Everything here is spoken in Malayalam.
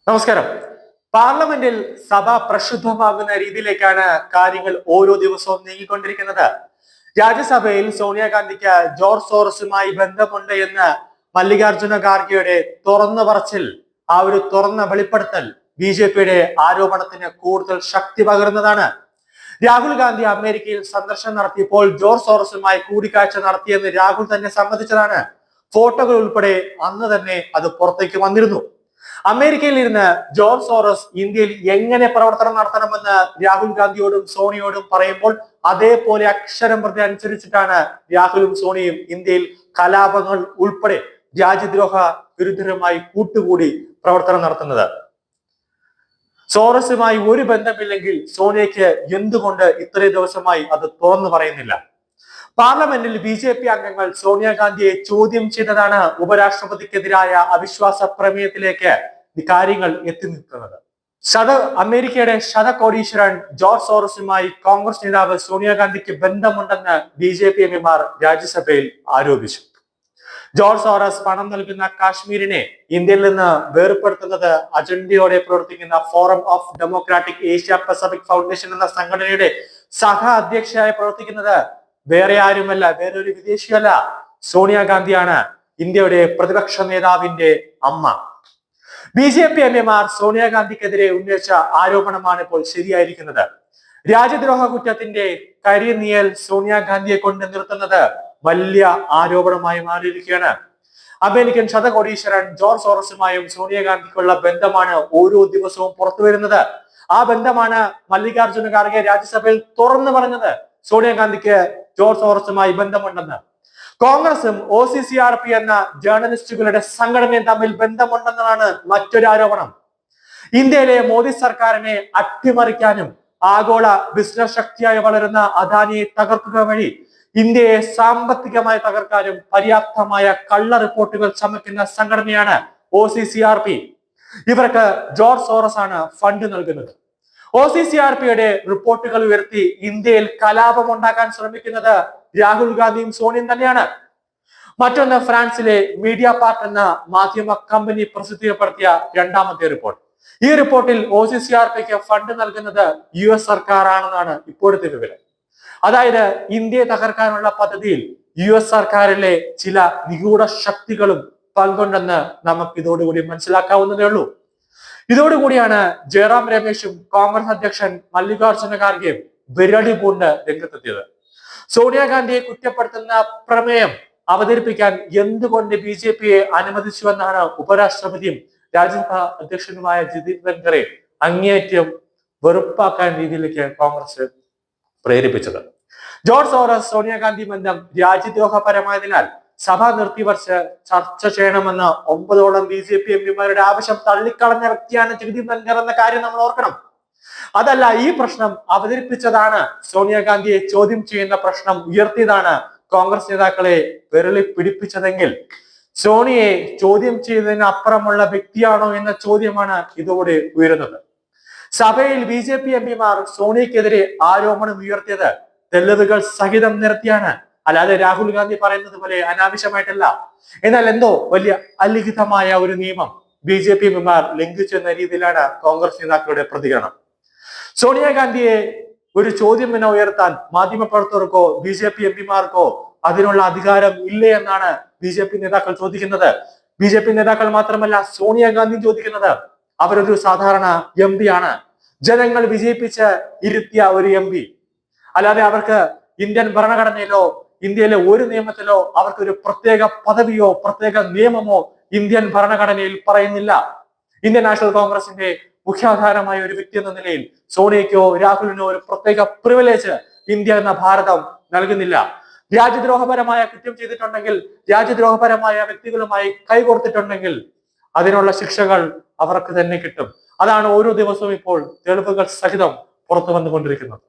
നമസ്കാരം. പാർലമെന്റിൽ സഭ പ്രക്ഷുബ്ധമാകുന്ന രീതിയിലേക്കാണ് കാര്യങ്ങൾ ഓരോ ദിവസവും നീങ്ങിക്കൊണ്ടിരിക്കുന്നത്. രാജ്യസഭയിൽ സോണിയാഗാന്ധിക്ക് ജോർജ് സോറസുമായി ബന്ധമുണ്ട് എന്ന് മല്ലികാർജുന ഖാർഗെയുടെ തുറന്നു പറച്ചിൽ, ആ ഒരു തുറന്ന വെളിപ്പെടുത്തൽ ബി.ജെ.പിയുടെ ആരോപണത്തിന് കൂടുതൽ ശക്തി പകരുന്നതാണ്. രാഹുൽ ഗാന്ധി അമേരിക്കയിൽ സന്ദർശനം നടത്തിയപ്പോൾ ജോർജ് സോറസുമായി കൂടിക്കാഴ്ച നടത്തിയെന്ന് രാഹുൽ തന്നെ സമ്മതിച്ചതാണ്. ഫോട്ടോകൾ ഉൾപ്പെടെ അന്ന് തന്നെ അത് പുറത്തേക്ക് വന്നിരുന്നു. അമേരിക്കയിൽ ഇരുന്ന് ജോർജ് സോറസ് ഇന്ത്യയിൽ എങ്ങനെ പ്രവർത്തനം നടത്തണമെന്ന് രാഹുൽ ഗാന്ധിയോടും സോണിയോടും പറയുമ്പോൾ അതേപോലെ അക്ഷരം പ്രതി അനുസരിച്ചിട്ടാണ് രാഹുലും സോണിയും ഇന്ത്യയിൽ കലാപങ്ങൾ ഉൾപ്പെടെ രാജ്യദ്രോഹ വിരുദ്ധരുമായി കൂട്ടുകൂടി പ്രവർത്തനം നടത്തുന്നത്. സോറസുമായി ഒരു ബന്ധമില്ലെങ്കിൽ സോണിയയ്ക്ക് എന്തുകൊണ്ട് ഇത്രയും ദിവസമായി അത് തുറന്നു പറയുന്നില്ല? പാർലമെന്റിൽ ബി.ജെ.പി അംഗങ്ങൾ സോണിയാഗാന്ധിയെ ചോദ്യം ചെയ്തതാണ് ഉപരാഷ്ട്രപതിക്കെതിരായ അവിശ്വാസ പ്രമേയത്തിലേക്ക് കാര്യങ്ങൾ എത്തി നിൽക്കുന്നത്. അമേരിക്കയുടെ ശതകോടീശ്വരൻ ജോർജ് സോറസുമായി കോൺഗ്രസ് നേതാവ് സോണിയാഗാന്ധിക്ക് ബന്ധമുണ്ടെന്ന് ബി.ജെ.പി എംപിമാർ രാജ്യസഭയിൽ ആരോപിച്ചു. ജോർജ് സോറസ് പണം നൽകുന്ന കാശ്മീരിനെ ഇന്ത്യയിൽ നിന്ന് വേർപെടുത്തുന്നത് അജണ്ടയോടെ പ്രവർത്തിക്കുന്ന forum of democratic Asia Pacific foundation എന്ന സംഘടനയുടെ സഹ അധ്യക്ഷയായി പ്രവർത്തിക്കുന്നത് വേറെ ആരുമല്ല, വേറൊരു വിദേശിയല്ല, സോണിയാഗാന്ധിയാണ്, ഇന്ത്യയുടെ പ്രതിപക്ഷ നേതാവിന്റെ അമ്മ. ബി.ജെ.പി എംപിമാർ സോണിയാഗാന്ധിക്കെതിരെ ഉന്നയിച്ച ആരോപണമാണ് ഇപ്പോൾ ശരിയായിരിക്കുന്നത്. രാജ്യദ്രോഹ കുറ്റത്തിന്റെ കരിനിഴൽ സോണിയാഗാന്ധിയെ കൊണ്ട് നിർത്തുന്നത് വലിയ ആരോപണമായി മാറിയിരിക്കുകയാണ്. അമേരിക്കൻ ശതകോടീശ്വരൻ ജോർജ് സോറസുമായും സോണിയാഗാന്ധിക്കുള്ള ബന്ധമാണ് ഓരോ ദിവസവും പുറത്തു വരുന്നത്. ആ ബന്ധമാണ് മല്ലികാർജുന ഖാർഗെ രാജ്യസഭയിൽ തുറന്നു പറഞ്ഞത്. സോണിയാഗാന്ധിക്ക് ജോർജ് സോറസുമായി ബന്ധമുണ്ടെന്ന്. കോൺഗ്രസും OCCRP എന്ന ജേർണലിസ്റ്റുകളുടെ സംഘടനയും തമ്മിൽ ബന്ധമുണ്ടെന്നതാണ് മറ്റൊരു ആരോപണം. ഇന്ത്യയിലെ മോദി സർക്കാരിനെ അട്ടിമറിക്കാനും ആഗോള ബിസിനസ് ശക്തിയായി വളരുന്ന അദാനിയെ തകർക്കുക വഴി ഇന്ത്യയെ സാമ്പത്തികമായി തകർക്കാനും പര്യാപ്തമായ കള്ള റിപ്പോർട്ടുകൾ ചമയ്ക്കുന്ന സംഘടനയാണ് OCCRP. ഇവർക്ക് ജോർജ് സോറസ് ആണ് ഫണ്ട് നൽകുന്നത്. OCCRPയുടെ റിപ്പോർട്ടുകൾ ഉയർത്തി ഇന്ത്യയിൽ കലാപം ഉണ്ടാക്കാൻ ശ്രമിക്കുന്നത് രാഹുൽ ഗാന്ധിയും സോണിയും തന്നെയാണ്. മറ്റൊന്ന്, ഫ്രാൻസിലെ മീഡിയ പാർട്ട് എന്ന മാധ്യമ കമ്പനി പ്രസിദ്ധീകരിപ്പെടുത്തിയ രണ്ടാമത്തെ റിപ്പോർട്ട്. ഈ റിപ്പോർട്ടിൽ OCCRPക്ക് ഫണ്ട് നൽകുന്നത് US സർക്കാരാണെന്നാണ് ഇപ്പോഴത്തെ വിവരം. അതായത് ഇന്ത്യയെ തകർക്കാനുള്ള പദ്ധതിയിൽ US സർക്കാരിലെ ചില നിഗൂഢ ശക്തികളും പങ്കുണ്ടെന്ന് നമുക്ക് ഇതോടുകൂടി മനസ്സിലാക്കാവുന്നതേ ഉള്ളൂ. ഇതോടുകൂടിയാണ് ജയറാം രമേശും കോൺഗ്രസ് അധ്യക്ഷൻ മല്ലികാർജുന ഖാർഗെയും വിരടി പൂണ്ട് രംഗത്തെത്തിയത്. സോണിയാഗാന്ധിയെ കുറ്റപ്പെടുത്തുന്ന പ്രമേയം അവതരിപ്പിക്കാൻ എന്തുകൊണ്ട് ബി.ജെ.പിയെ അനുവദിച്ചുവെന്നാണ് ഉപരാഷ്ട്രപതിയും രാജ്യസഭാ അധ്യക്ഷനുമായ ജഗദീപ് ധൻഖറെ അങ്ങേയറ്റം വെറുപ്പാക്കാൻ രീതിയിലേക്ക് കോൺഗ്രസ് പ്രേരിപ്പിച്ചത്. ജോർജ് സോറസ് സോണിയാഗാന്ധി ബന്ധം രാജ്യദ്രോഹപരമായതിനാൽ സഭ നിർത്തിവച്ച് ചർച്ച ചെയ്യണമെന്ന 9ഓളം ബി.ജെ.പി എംപിമാരുടെ ആവശ്യം തള്ളിക്കളഞ്ഞ വ്യക്തിയാണ് ജഗദീപ് ധൻഖർ എന്ന കാര്യം നമ്മൾ ഓർക്കണം. അതല്ല, ഈ പ്രശ്നം അവതരിപ്പിച്ചതാണ്, സോണിയാഗാന്ധിയെ ചോദ്യം ചെയ്യുന്ന പ്രശ്നം ഉയർത്തിയതാണ് കോൺഗ്രസ് നേതാക്കളെ വിരളി പിടിപ്പിച്ചതെങ്കിൽ സോണിയെ ചോദ്യം ചെയ്തതിന് അപ്പുറമുള്ള വ്യക്തിയാണോ എന്ന ചോദ്യമാണ് ഇതോടെ ഉയരുന്നത്. സഭയിൽ ബി.ജെ.പി എംപിമാർ സോണിയക്കെതിരെ ആരോപണം ഉയർത്തിയത് തെളിവുകൾ സഹിതം നിരത്തിയാണ്, അല്ലാതെ രാഹുൽ ഗാന്ധി പറയുന്നത് പോലെ അനാവശ്യമായിട്ടല്ല. എന്നാൽ എന്തോ വലിയ അലിഖിതമായ ഒരു നിയമം ബി.ജെ.പി എംപിമാർ ലംഘിച്ചെന്ന രീതിയിലാണ് കോൺഗ്രസ് നേതാക്കളുടെ പ്രതികരണം. സോണിയാഗാന്ധിയെ ഒരു ചോദ്യം എന്നെ ഉയർത്താൻ മാധ്യമപ്രവർത്തകർക്കോ ബി.ജെ.പി എംപിമാർക്കോ അതിനുള്ള അധികാരം ഇല്ലേ എന്നാണ് ബി.ജെ.പി നേതാക്കൾ ചോദിക്കുന്നത്. ബി.ജെ.പി നേതാക്കൾ മാത്രമല്ല, സോണിയാഗാന്ധി ചോദിക്കുന്നത്. അവരൊരു സാധാരണ MP ആണ്, ജനങ്ങൾ വിജയിപ്പിച്ച് ഇരുത്തിയ ഒരു MP. അല്ലാതെ അവർക്ക് ഇന്ത്യൻ ഭരണഘടനയിലോ ഇന്ത്യയിലെ ഒരു നിയമത്തിലോ അവർക്ക് ഒരു പ്രത്യേക പദവിയോ പ്രത്യേക നിയമമോ ഇന്ത്യൻ ഭരണഘടനയിൽ പറയുന്നില്ല. ഇന്ത്യൻ നാഷണൽ കോൺഗ്രസിന്റെ മുഖ്യാധാരമായ ഒരു വ്യക്തി എന്ന നിലയിൽ സോണിയയ്ക്കോ രാഹുലിനോ ഒരു പ്രത്യേക പ്രിവിലേജ് ഇന്ത്യ എന്ന ഭാരതം നൽകുന്നില്ല. രാജ്യദ്രോഹപരമായ കുറ്റം ചെയ്തിട്ടുണ്ടെങ്കിൽ, രാജ്യദ്രോഹപരമായ വ്യക്തികളുമായി കൈകോർത്തിട്ടുണ്ടെങ്കിൽ അതിനുള്ള ശിക്ഷകൾ അവർക്ക് തന്നെ കിട്ടും. അതാണ് ഓരോ ദിവസവും ഇപ്പോൾ തെളിവുകൾ സഹിതം പുറത്തു വന്നുകൊണ്ടിരിക്കുന്നത്.